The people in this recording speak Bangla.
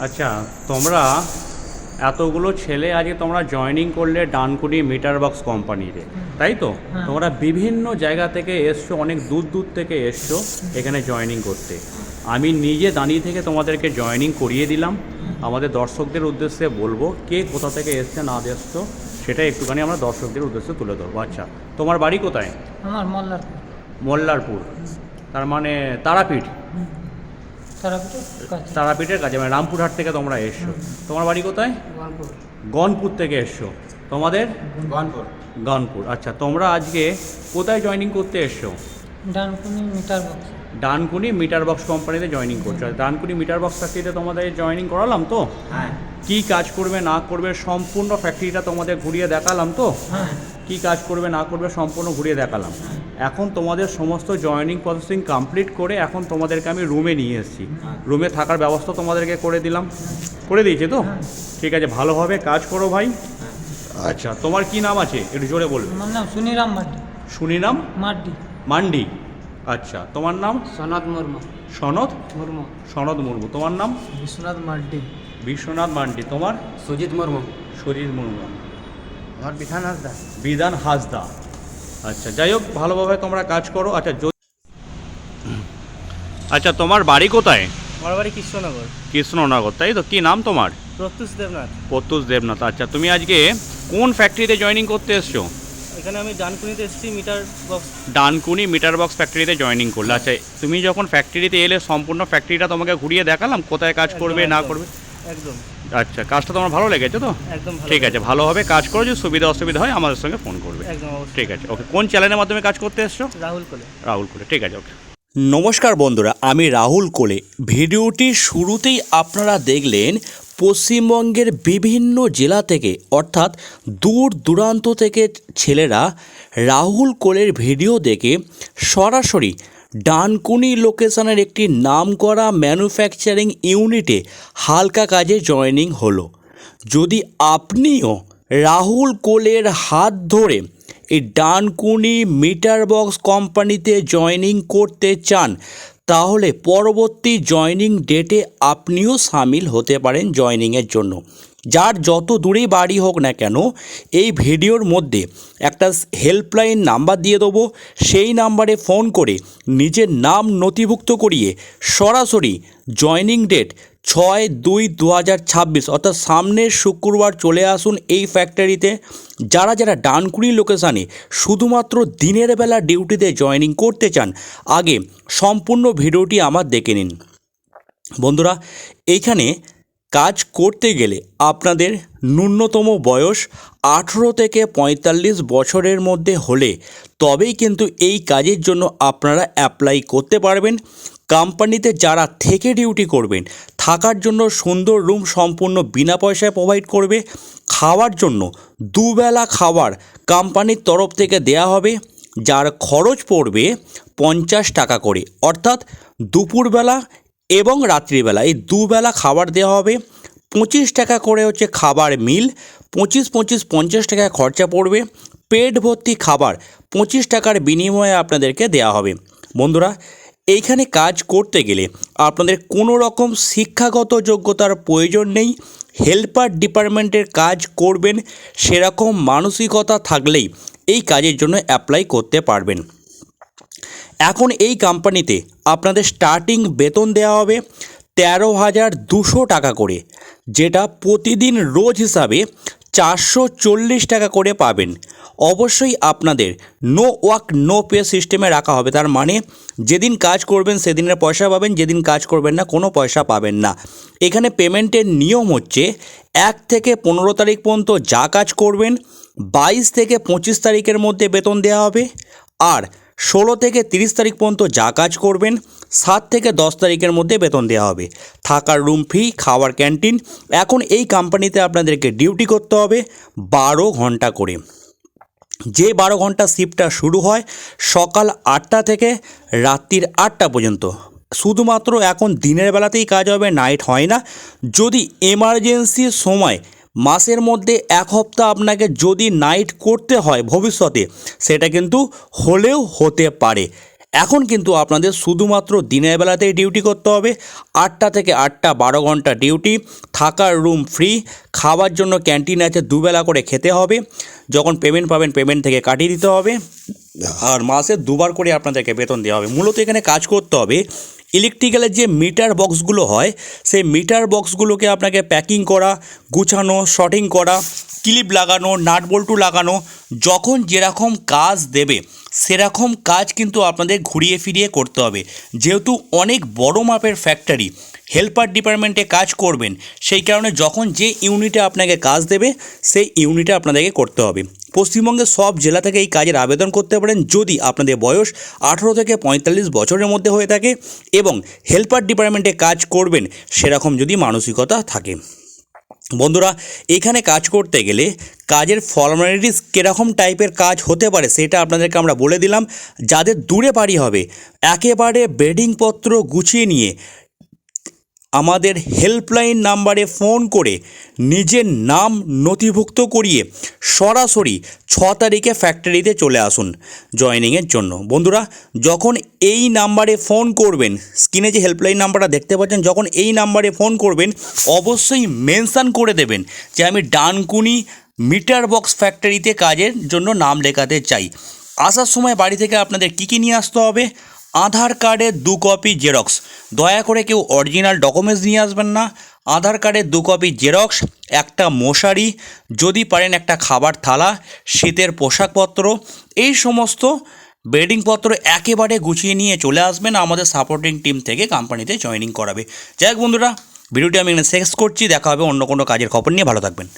আচ্ছা, তোমরা এতগুলো ছেলে আজকে তোমরা জয়েনিং করলে ডানকুনি মিটার বক্স কোম্পানিতে, তাই তো? তোমরা বিভিন্ন জায়গা থেকে এসছো, অনেক দূর দূর থেকে এসছো এখানে জয়েনিং করতে। আমি নিজে দাঁড়িয়ে থেকে তোমাদেরকে জয়েনিং করিয়ে দিলাম। আমাদের দর্শকদের উদ্দেশ্যে বলবো কে কোথা থেকে এসছে না এসছো সেটা একটুখানি আমরা দর্শকদের উদ্দেশ্যে তুলে ধরবো। আচ্ছা, তোমার বাড়ি কোথায়? আমার মল্লারপুর। মল্লারপুর, তার মানে তারাপীঠ। তারাপীঠের কাছে, মানে রামপুরহাট থেকে তোমরা এসছো। তোমার বাড়ি কোথায়? গনপুর থেকে এসছো। তোমাদের গনপুর। আচ্ছা, তোমরা আজকে কোথায় জয়েনিং করতে এসছো? Dankuni meter box. Dankuni meter box কোম্পানিতে জয়েনিং করছো। ডানকুনি মিটার বক্স ফ্যাক্টরিতে তোমাদের জয়েনিং করালাম তো? হ্যাঁ। কী কাজ করবে না করবে সম্পূর্ণ ফ্যাক্টরিটা তোমাদের ঘুরিয়ে দেখালাম তো? হ্যাঁ। কী কাজ করবে না করবে সম্পূর্ণ ঘুরিয়ে দেখালাম। এখন তোমাদের সমস্ত জয়েনিং প্রসেসিং কমপ্লিট করে এখন তোমাদেরকে আমি রুমে নিয়ে এসেছি। রুমে থাকার ব্যবস্থা তোমাদেরকে করে দিলাম, করে দিয়েছে তো? ঠিক আছে, ভালোভাবে কাজ করো ভাই। আচ্ছা, তোমার কি নাম আছে একটু জোরে বলবে? আমার নাম সুনিরাম মাড্ডি। সুনিরাম মাড্ডি। মান্ডি। আচ্ছা, তোমার নাম? সনদ মুর্মু। সনদ মুর্মু। সনদ মুর্মু। তোমার নাম? বিশ্বনাথ মাড্ডি। বিশ্বনাথ মান্ডি। তোমার? সুজিত মুর্মু। সুজিত মুর্মু। আমার বিধান হাসদা। বিধান হাসদা। আচ্ছা, যাই হোক, ভালোভাবে তোমরা কাজ করো। আচ্ছা, তোমার বাড়ি কোথায়? আমার বাড়ি কৃষ্ণনগর। কৃষ্ণনগর, তাই তো? কি নাম তোমার? প্রত্যুষ দেবনাথ। প্রত্যুষ দেবনাথ। আচ্ছা, তুমি আজকে কোন ফ্যাক্টরিতে জয়েনিং করতে এসছো? এখানে আমি ডানকুনিতে এসেছি meter box. Dankuni meter box ফ্যাক্টরিতে জয়েনিং করলে। আচ্ছা, তুমি যখন ফ্যাক্টরিতে এলে সম্পূর্ণ ফ্যাক্টরিটা তোমাকে ঘুরিয়ে দেখালাম কোথায় কাজ করবে না করবে। একদম। আচ্ছা, কাজটা তোমার ভালো লেগেছে তো? একদম ভালো। ঠিক আছে, ভালোভাবে কাজ করো। যদি সুবিধা অসুবিধা হয় আমাদের সঙ্গে ফোন করবে। একদম অবশ্যই। ঠিক আছে, ওকে। কোন চ্যানেলের মাধ্যমে কাজ করতে এসছো? রাহুল কোলে। রাহুল কোলে। ঠিক আছে, ওকে। নমস্কার বন্ধুরা, আমি রাহুল কোলে। ভিডিওটির শুরুতেই আপনারা দেখলেন পশ্চিমবঙ্গের বিভিন্ন জেলা থেকে, অর্থাৎ দূর দূরান্ত থেকে ছেলেরা রাহুল কোলের ভিডিও দেখে সরাসরি ডানকুনি লোকেশনের একটি নামকরা ম্যানুফ্যাকচারিং ইউনিটে হালকা কাজে জয়েনিং হলো। যদি আপনিও রাহুল কোলের হাত ধরে এই ডানকুনি মিটার বক্স কোম্পানিতে জয়েনিং করতে চান, তাহলে পরবর্তী জয়েনিং ডেটে আপনিও সামিল হতে পারেন জয়েনিংয়ের জন্য। যার যত দূরেই বাড়ি হোক না কেন, এই ভিডিওর মধ্যে একটা হেল্পলাইন নাম্বার দিয়ে দেবো। সেই নাম্বারে ফোন করে নিজের নাম নথিভুক্ত করিয়ে সরাসরি জয়েনিং ডেট 6/2/2026 অর্থাৎ সামনের শুক্রবার চলে আসুন এই ফ্যাক্টরিতে। যারা যারা ডানকুনি লোকেশানে শুধুমাত্র দিনের বেলা ডিউটিতে জয়েনিং করতে চান, আগে সম্পূর্ণ ভিডিওটি আমার দেখে নিন। বন্ধুরা, এইখানে কাজ করতে গেলে আপনাদের ন্যূনতম বয়স 18 থেকে 45 বছরের মধ্যে হলে তবেই কিন্তু এই কাজের জন্য আপনারা অ্যাপ্লাই করতে পারবেন। কোম্পানিতে যারা থেকে ডিউটি করবেন, থাকার জন্য সুন্দর রুম সম্পূর্ণ বিনা পয়সায় প্রোভাইড করবে। খাওয়ার জন্য দুবেলা খাবার কোম্পানির তরফ থেকে দেয়া হবে, যার খরচ পড়বে 50 টাকা করে। অর্থাৎ দুপুরবেলা এবং রাত্রিবেলা এই দুবেলা খাবার দেওয়া হবে। 25 টাকা করে হচ্ছে খাবার মিল। 25 টাকা খরচা পড়বে। পেট ভর্তি খাবার 25 টাকার বিনিময়ে আপনাদেরকে দেওয়া হবে। বন্ধুরা, এইখানে কাজ করতে গেলে আপনাদের কোনো রকম শিক্ষাগত যোগ্যতার প্রয়োজন নেই। হেল্পার ডিপার্টমেন্টের কাজ করবেন সেরকম মানসিকতা থাকলেই এই কাজের জন্য অ্যাপ্লাই করতে পারবেন। এখন এই কোম্পানিতে আপনাদের স্টার্টিং বেতন দেওয়া হবে 13,200 টাকা করে, যেটা প্রতিদিন রোজ হিসাবে 440 টাকা করে পাবেন। অবশ্যই আপনাদের নো ওয়ার্ক নো পে সিস্টেমে রাখা হবে। তার মানে যেদিন কাজ করবেন সেদিনের পয়সা পাবেন, যেদিন কাজ করবেন না কোনো পয়সা পাবেন না। এখানে পেমেন্টের নিয়ম হচ্ছে 1 থেকে 15 তারিখ পর্যন্ত যা কাজ করবেন, 22 থেকে 25 তারিখের মধ্যে বেতন দেওয়া হবে। আর 16 থেকে 30 তারিখ পর্যন্ত যা কাজ করবেন, 7 থেকে 10 তারিখের মধ্যে বেতন দেওয়া হবে। থাকার রুম ফ্রি, খাওয়ার ক্যান্টিন। এখন এই কোম্পানিতে আপনাদেরকে ডিউটি করতে হবে 12 ঘন্টা করে। যে 12 ঘন্টা শিফটটা শুরু হয় সকাল 8টা থেকে রাত্রির 8টা পর্যন্ত। শুধুমাত্র এখন দিনের বেলাতেই কাজ হবে, নাইট হয় না। যদি এমার্জেন্সির সময় মাসের মধ্যে 1 সপ্তাহ আপনাকে যদি নাইট করতে হয় ভবিষ্যতে, সেটা কিন্তু হলেও হতে পারে। এখন কিন্তু আপনাদের শুধুমাত্র দিনের বেলাতেই ডিউটি করতে হবে। 8টা থেকে 8টা 12 ঘন্টা ডিউটি, থাকার রুম ফ্রি, খাওয়ার জন্য ক্যান্টিন আছে, দুবেলা করে খেতে হবে। যখন পেমেন্ট পাবেন পেমেন্ট থেকে কাটিয়ে দিতে হবে, আর মাসে 2বার করে আপনাদেরকে বেতন দেওয়া হবে। মূলত এখানে কাজ করতে হবে ইলেকট্রিক্যালের যে মিটার বক্সগুলো হয় সেই মিটার বক্সগুলোকে আপনাকে প্যাকিং করা, গুছানো, শর্টিং করা, ক্লিপ লাগানো, নাট বল্টু লাগানো, যখন যেরকম কাজ দেবে সেরকম কাজ কিন্তু আপনাদের ঘুরিয়ে ফিরিয়ে করতে হবে। যেহেতু অনেক বড় মাপের ফ্যাক্টরি, হেল্পার ডিপার্টমেন্টে কাজ করবেন, সেই কারণে যখন যে ইউনিটে আপনাকে কাজ দেবে সেই ইউনিটে আপনাদেরকে করতে হবে। পশ্চিমবঙ্গের সব জেলা থেকে এই কাজের আবেদন করতে পারেন যদি আপনাদের বয়স 18 থেকে 45 বছরের মধ্যে হয়ে থাকে এবং হেল্পার ডিপার্টমেন্টে কাজ করবেন সেরকম যদি মানসিকতা থাকে। বন্ধুরা, এখানে কাজ করতে গেলে কাজের ফর্মালিটিস কীরকম টাইপের কাজ হতে পারে সেটা আপনাদেরকে আমরা বলে দিলাম। যাদের দূরে বাড়ি হবে একেবারে বেডিংপত্র গুছিয়ে নিয়ে আমাদের হেল্পলাইন নাম্বারে ফোন করে নিজের নাম নথিভুক্ত করিয়ে সরাসরি 6 তারিখে ফ্যাক্টরিতে চলে আসুন জয়েনিংয়ের জন্য। বন্ধুরা, যখন এই নাম্বারে ফোন করবেন, স্ক্রিনে যে হেল্পলাইন নাম্বারটা দেখতে পাচ্ছেন, যখন এই নাম্বারে ফোন করবেন অবশ্যই মেনশান করে দেবেন যে আমি ডানকুনি মিটার বক্স ফ্যাক্টরিতে কাজের জন্য নাম লেখাতে চাই। আসার সময় বাড়ি থেকে আপনাদের কী কী নিয়ে আসতে হবে? আধার কার্ডের 2 কপি জেরক্স, দয়া করে কেউ অরিজিনাল ডকুমেন্টস নিয়ে আসবেন না। আধার কার্ডের 2 কপি জেরক্স, একটা মশারি, যদি পারেন একটা খাবার থালা, শীতের পোশাকপত্র, এই সমস্ত বেডিংপত্র একেবারে গুছিয়ে নিয়ে চলে আসবেন। আমাদের সাপোর্টিং টিম থেকে কোম্পানিতে জয়েনিং করাবে। যাই হোক বন্ধুরা, ভিডিওটি আমি এখানে শেষ করছি। দেখা হবে অন্য কোনো কাজের খবর নিয়ে। ভালো থাকবেন।